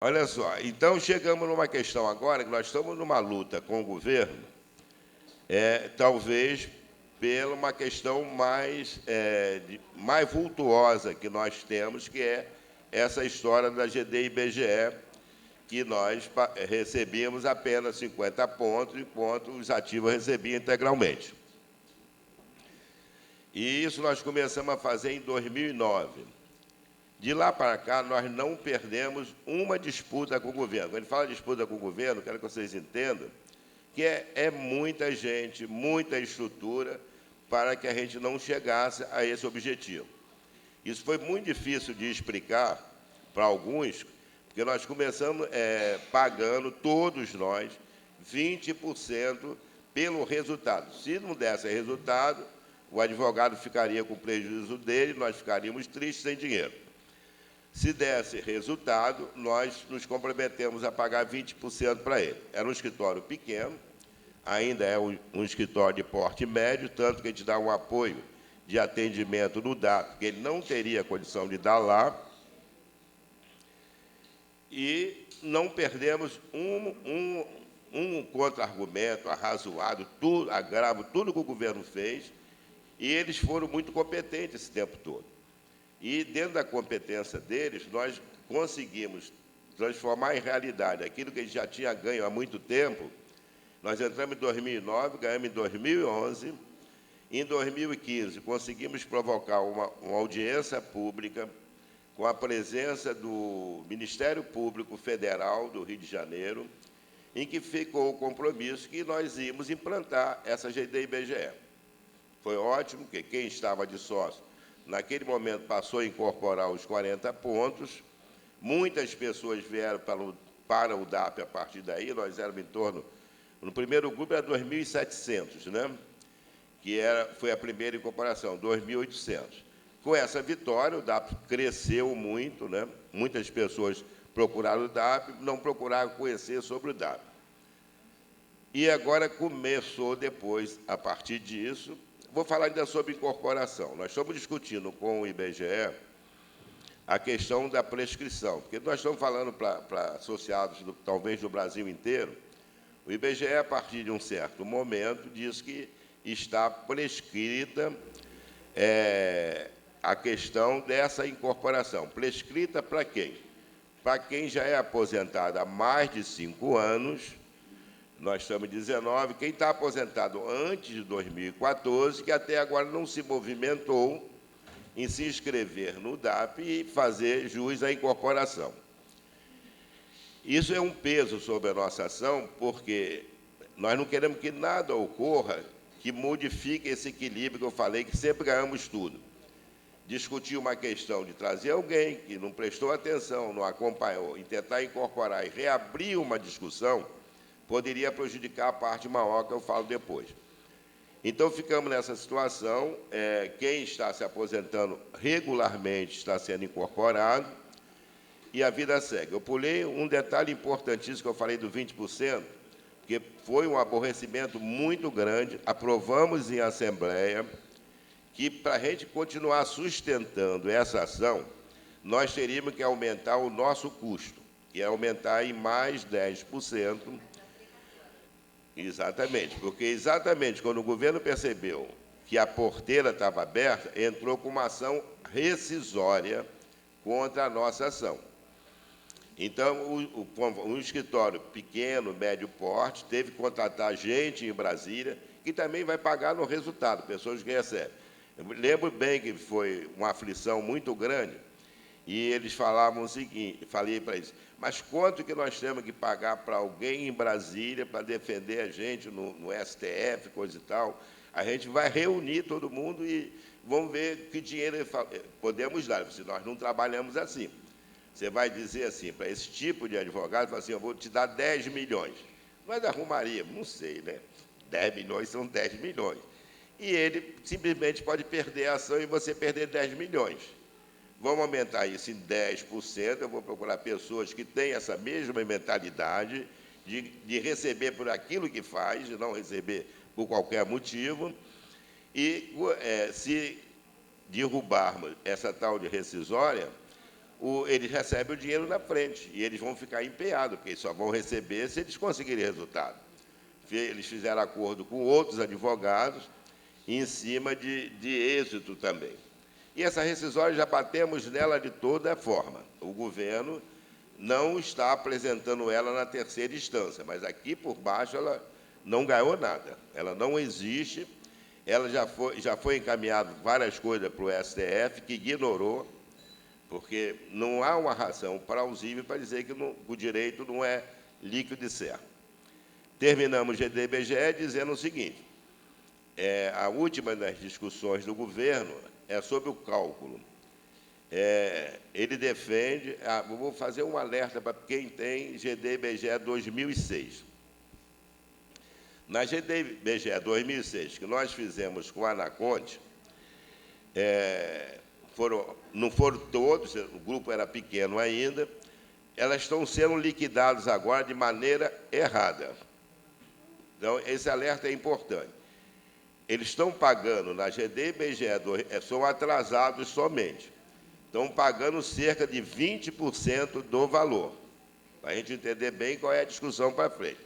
Olha só, então chegamos numa questão agora que nós estamos numa luta com o governo, talvez pela uma questão mais vultuosa que nós temos, que é essa história da GD e IBGE, que nós recebíamos apenas 50 pontos, enquanto os ativos recebiam integralmente. E isso nós começamos a fazer em 2009. De lá para cá, nós não perdemos uma disputa com o governo. Quando ele fala disputa com o governo, quero que vocês entendam que é muita gente, muita estrutura para que a gente não chegasse a esse objetivo. Isso foi muito difícil de explicar para alguns, porque nós começamos pagando, todos nós, 20% pelo resultado. Se não desse resultado, o advogado ficaria com o prejuízo dele, nós ficaríamos tristes sem dinheiro. Se desse resultado, nós nos comprometemos a pagar 20% para ele. Era um escritório pequeno, ainda é um escritório de porte médio, tanto que a gente dá um apoio de atendimento no DAP, que ele não teria condição de dar lá, e não perdemos um contra-argumento arrazoado, tudo, agravo, tudo que o governo fez, e eles foram muito competentes esse tempo todo. E, dentro da competência deles, nós conseguimos transformar em realidade aquilo que a gente já tinha ganho há muito tempo. Nós entramos em 2009, ganhamos em 2011. Em 2015, conseguimos provocar uma audiência pública com a presença do Ministério Público Federal do Rio de Janeiro, em que ficou o compromisso que nós íamos implantar essa GD-IBGE. Foi ótimo, porque quem estava de sócio, naquele momento, passou a incorporar os 40 pontos. Muitas pessoas vieram para o DAP a partir daí. Nós éramos em torno... No primeiro grupo era 2.700, né? Foi a primeira incorporação, 2.800. Com essa vitória, o DAP cresceu muito, né? Muitas pessoas procuraram o DAP, não procuraram conhecer sobre o DAP. E agora começou depois, a partir disso... Vou falar ainda sobre incorporação. Nós estamos discutindo com o IBGE a questão da prescrição, porque nós estamos falando para associados, talvez, do Brasil inteiro. O IBGE, a partir de um certo momento, diz que está prescrita a questão dessa incorporação. Prescrita para quem? Para quem já é aposentado há mais de 5 anos. Nós estamos em 19, quem está aposentado antes de 2014, que até agora não se movimentou em se inscrever no DAP e fazer jus à incorporação. Isso é um peso sobre a nossa ação, porque nós não queremos que nada ocorra que modifique esse equilíbrio que eu falei, que sempre ganhamos tudo. Discutir uma questão de trazer alguém que não prestou atenção, não acompanhou, e tentar incorporar e reabrir uma discussão, poderia prejudicar a parte maior, que eu falo depois. Então, ficamos nessa situação. Quem está se aposentando regularmente está sendo incorporado e a vida segue. Eu pulei um detalhe importantíssimo que eu falei do 20%, porque foi um aborrecimento muito grande. Aprovamos em assembleia que, para a gente continuar sustentando essa ação, nós teríamos que aumentar o nosso custo, e aumentar em mais 10%. Exatamente, porque exatamente quando o governo percebeu que a porteira estava aberta, entrou com uma ação rescisória contra a nossa ação. Então, um escritório pequeno, médio porte, teve que contratar gente em Brasília, que também vai pagar no resultado, pessoas que recebem. Eu lembro bem que foi uma aflição muito grande, e eles falavam o seguinte, falei para eles, mas quanto que nós temos que pagar para alguém em Brasília para defender a gente no STF, coisa e tal? A gente vai reunir todo mundo e vamos ver que dinheiro podemos dar, se nós não trabalhamos assim. Você vai dizer assim, para esse tipo de advogado, fala assim, eu vou te dar 10 milhões. Nós arrumaríamos, não sei, né? 10 milhões são 10 milhões. E ele simplesmente pode perder a ação e você perder 10 milhões. Vamos aumentar isso em 10%, eu vou procurar pessoas que têm essa mesma mentalidade de receber por aquilo que faz, de não receber por qualquer motivo, e se derrubarmos essa tal de rescisória, eles recebem o dinheiro na frente e eles vão ficar empenhados, porque eles só vão receber se eles conseguirem resultado. Eles fizeram acordo com outros advogados em cima de êxito também. E essa rescisória já batemos nela de toda forma. O governo não está apresentando ela na terceira instância, mas aqui por baixo ela não ganhou nada. Ela não existe, ela já foi encaminhado várias coisas para o STF, que ignorou, porque não há uma razão plausível para dizer que o direito não é líquido e certo. Terminamos o GD-BGE dizendo o seguinte, a última das discussões do governo é sobre o cálculo. Ele defende... vou fazer um alerta para quem tem GD-BGE 2006. Na GD-BGE 2006, que nós fizemos com a Anaconte, não foram todos, o grupo era pequeno ainda, elas estão sendo liquidadas agora de maneira errada. Então, esse alerta é importante. Eles estão pagando na GD-BGE, são atrasados somente. Estão pagando cerca de 20% do valor, para a gente entender bem qual é a discussão para frente.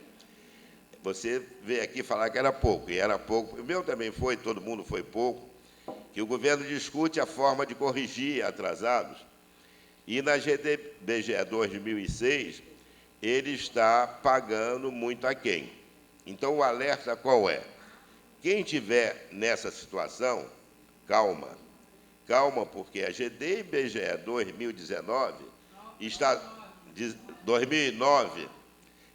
Você veio aqui falar que era pouco, e era pouco, o meu também foi, todo mundo foi pouco, que o governo discute a forma de corrigir atrasados, e na GD-BGE 2006, ele está pagando muito aquém. Então, o alerta qual é? Quem estiver nessa situação, calma. Calma, porque a GD-BGE 2019 está... 2009,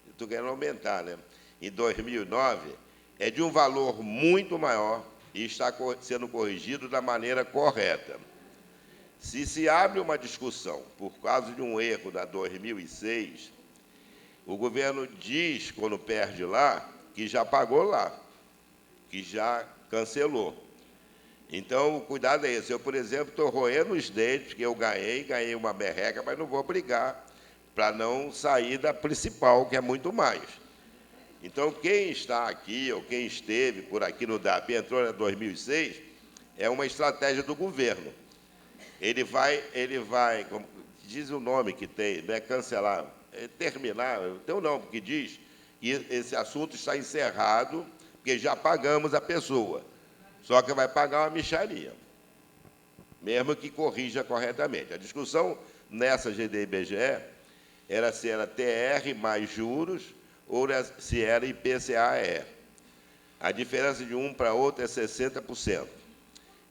estou querendo aumentar, né? Em 2009, é de um valor muito maior e está sendo corrigido da maneira correta. Se abre uma discussão por causa de um erro da 2006, o governo diz, quando perde lá, que já pagou lá, que já cancelou. Então, o cuidado é esse. Eu, por exemplo, estou roendo os dentes, porque eu ganhei uma merreca, mas não vou brigar para não sair da principal, que é muito mais. Então, quem está aqui, ou quem esteve por aqui no DAP, entrou em 2006, é uma estratégia do governo. Ele vai, como diz o nome que tem, né, cancelar, terminar, então não, porque diz que esse assunto está encerrado, porque já pagamos a pessoa, só que vai pagar uma mixaria, mesmo que corrija corretamente. A discussão nessa GD-BGE era se era TR mais juros ou se era IPCA-E. A diferença de um para outro é 60%.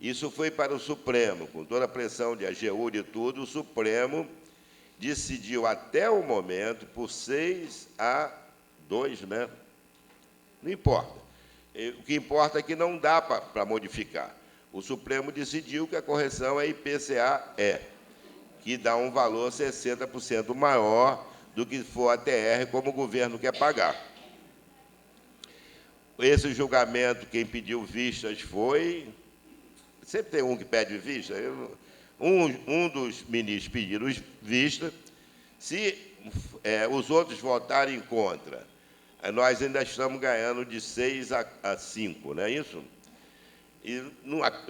Isso foi para o Supremo, com toda a pressão de AGU e tudo, o Supremo decidiu até o momento por 6-2, né? Não importa. O que importa é que não dá para modificar. O Supremo decidiu que a correção é IPCA-E, que dá um valor 60% maior do que for a TR, como o governo quer pagar. Esse julgamento, quem pediu vistas foi... Sempre tem um que pede vista. Um dos ministros pediram vista. Se os outros votarem contra, nós ainda estamos ganhando de 6-5, não é isso? E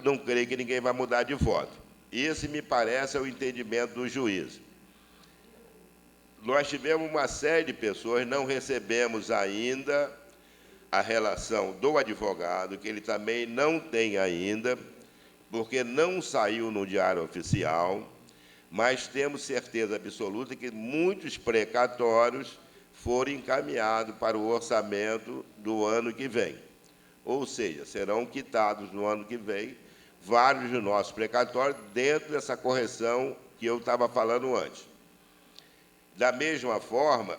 não creio que ninguém vai mudar de voto. Esse, me parece, é o entendimento do juiz. Nós tivemos uma série de pessoas, não recebemos ainda a relação do advogado, que ele também não tem ainda, porque não saiu no Diário Oficial, mas temos certeza absoluta que muitos precatórios foram encaminhados para o orçamento do ano que vem. Ou seja, serão quitados no ano que vem vários de nossos precatórios dentro dessa correção que eu estava falando antes. Da mesma forma,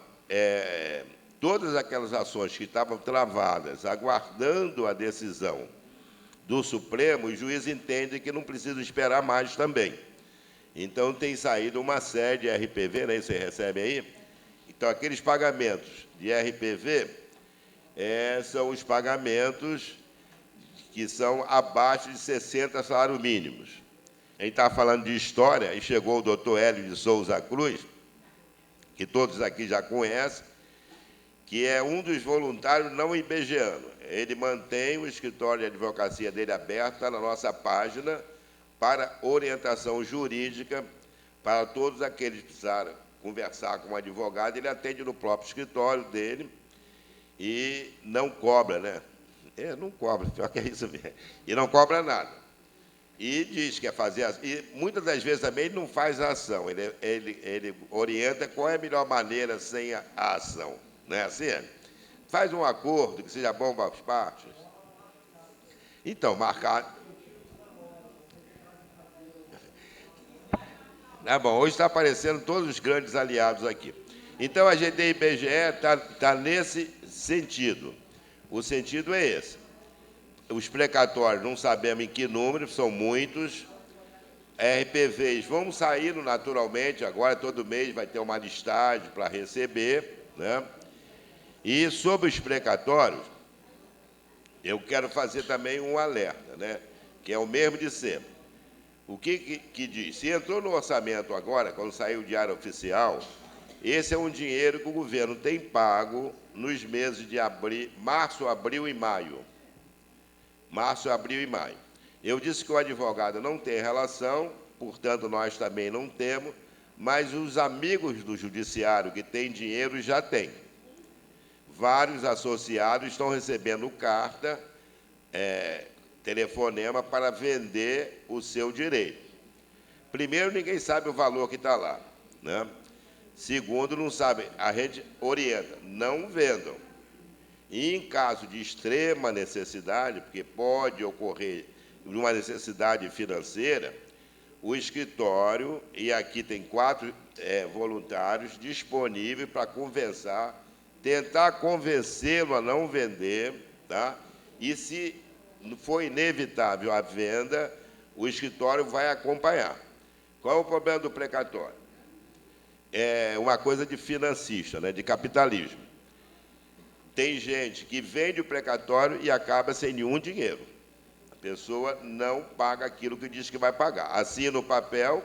todas aquelas ações que estavam travadas, aguardando a decisão do Supremo, o juiz entende que não precisa esperar mais também. Então, tem saído uma série de RPV, né, você recebe aí? Então, aqueles pagamentos de RPV são os pagamentos que são abaixo de 60 salários mínimos. A gente estava falando de história, e chegou o doutor Hélio de Souza Cruz, que todos aqui já conhecem, que é um dos voluntários não ibegianos. Ele mantém o escritório de advocacia dele aberto, está na nossa página, para orientação jurídica para todos aqueles que precisaram conversar com um advogado, ele atende no próprio escritório dele e não cobra, né? Não cobra, pior que é isso mesmo. E não cobra nada. E diz que é fazer... E muitas das vezes também ele não faz a ação, ele orienta qual é a melhor maneira sem a ação. Não é assim? Faz um acordo que seja bom para as partes. Então, marcar... Tá bom, hoje está aparecendo todos os grandes aliados aqui. Então, a GT-IBGE está nesse sentido. O sentido é esse. Os precatórios, não sabemos em que número, são muitos. RPVs vão saindo naturalmente, agora todo mês vai ter uma listagem para receber, né? E sobre os precatórios, eu quero fazer também um alerta, né? Que é o mesmo de sempre. O que diz? Se entrou no orçamento agora, quando saiu o Diário Oficial, esse é um dinheiro que o governo tem pago nos meses de março, abril e maio. Março, abril e maio. Eu disse que o advogado não tem relação, portanto, nós também não temos, mas os amigos do judiciário que têm dinheiro já têm. Vários associados estão recebendo carta, telefonema para vender o seu direito. Primeiro, ninguém sabe o valor que está lá, né? Segundo, não sabe, a gente orienta, não vendam. E em caso de extrema necessidade, porque pode ocorrer uma necessidade financeira, o escritório, e aqui tem 4 voluntários disponíveis para conversar, tentar convencê-lo a não vender, tá? E se for inevitável a venda, o escritório vai acompanhar. Qual é o problema do precatório? É uma coisa de financista, né, de capitalismo. Tem gente que vende o precatório e acaba sem nenhum dinheiro. A pessoa não paga aquilo que diz que vai pagar. Assina o papel,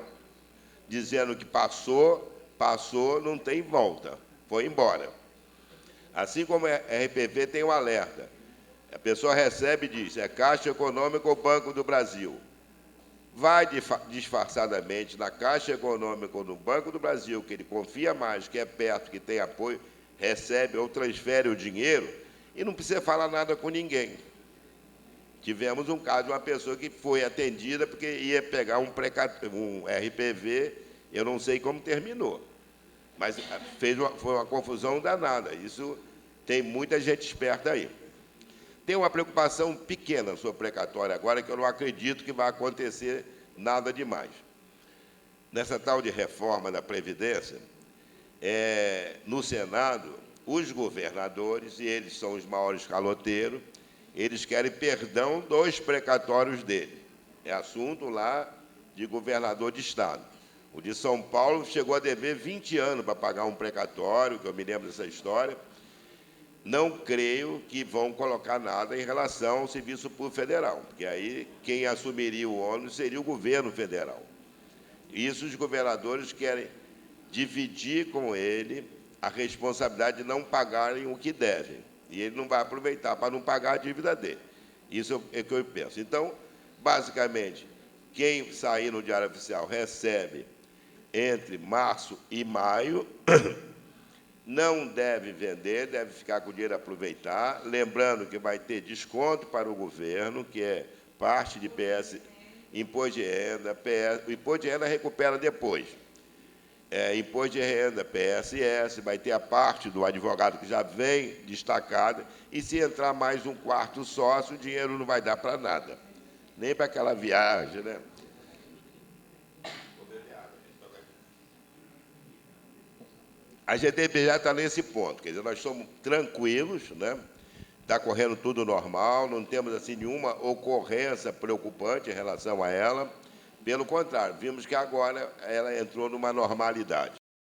dizendo que passou, não tem volta, foi embora. Assim como a RPV tem um alerta. A pessoa recebe e diz, é Caixa Econômica ou Banco do Brasil. Vai disfarçadamente na Caixa Econômica ou no Banco do Brasil, que ele confia mais, que é perto, que tem apoio, recebe ou transfere o dinheiro e não precisa falar nada com ninguém. Tivemos um caso de uma pessoa que foi atendida porque ia pegar um RPV, eu não sei como terminou, mas foi uma confusão danada. Isso tem muita gente esperta aí. Tem uma preocupação pequena sobre o precatório agora, que eu não acredito que vai acontecer nada demais. Nessa tal de reforma da Previdência, no Senado, os governadores, e eles são os maiores caloteiros, eles querem perdão dos precatórios dele. É assunto lá de governador de Estado. O de São Paulo chegou a dever 20 anos para pagar um precatório, que eu me lembro dessa história. Não creio que vão colocar nada em relação ao Serviço Público Federal, porque aí quem assumiria o ônus seria o governo federal. Isso os governadores querem dividir com ele a responsabilidade de não pagarem o que devem. E ele não vai aproveitar para não pagar a dívida dele. Isso é o que eu penso. Então, basicamente, quem sair no Diário Oficial recebe entre março e maio, não deve vender, deve ficar com o dinheiro a aproveitar, lembrando que vai ter desconto para o governo, que é parte de PS, imposto de renda, PS, o imposto de renda recupera depois. Imposto de renda, PSS, vai ter a parte do advogado que já vem destacada, e se entrar mais um quarto sócio, o dinheiro não vai dar para nada, nem para aquela viagem, né? A GTP já está nesse ponto, quer dizer, nós somos tranquilos, né? Está correndo tudo normal, não temos assim nenhuma ocorrência preocupante em relação a ela. Pelo contrário, vimos que agora ela entrou numa normalidade.